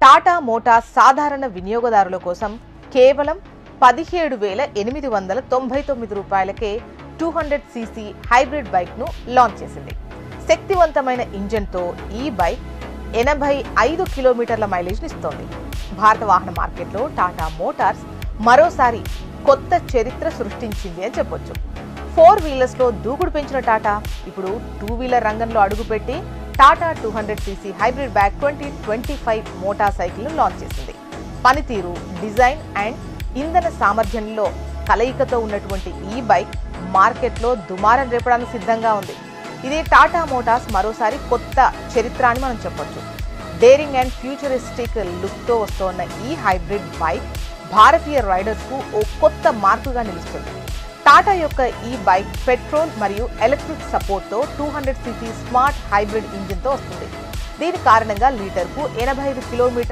Tata Motors సాధారణ వినియోగదారుల కోసం కేవలం 17,899 రూపాయలకే 200cc హైబ్రిడ్ బైక్ను లాంచ్ చేసింది. శక్తివంతమైన ఇంజన్తో ఈ బైక్ 85 కిలోమీటర్ల మైలేజ్ని ఇస్తోంది. భారత వాహన మార్కెట్లో టాటా మోటార్స్ మరోసారి కొత్త చరిత్ర సృష్టించింది అని చెప్పొచ్చు. 4 వీలర్స్లో దూకుడు పెంచిన టాటా ఇప్పుడు 2 వీలర్ రంగంలో అడుగుపెట్టి Tata 200cc hybrid bike 2025 motor సైకిల్ను లాంచ్ చేసింది. పనితీరు, డిజైన్ అండ్ ఇంధన సామర్థ్యంలో కలయికతో ఉన్నటువంటి ఈ బైక్ మార్కెట్లో దుమారం రేపడానికి సిద్ధంగా ఉంది. ఇది టాటా మోటార్స్ మరోసారి కొత్త చరిత్ర అని మనం చెప్పొచ్చు. డేరింగ్ అండ్ ఫ్యూచరిస్టిక్ లుక్తో వస్తున్న ఈ హైబ్రిడ్ బైక్ భారతీయ రైడర్స్కు ఓ కొత్త మార్పుగా నిలుస్తుంది. టాటా యొక్క ఈ బైక్ పెట్రోల్ మరియు ఎలక్ట్రిక్ సపోర్ట్తో 200cc స్మార్ట్ హైబ్రిడ్ ఇంజిన్తో వస్తుంది. దీని కారణంగా లీటర్కు 85 కిలోమీటర్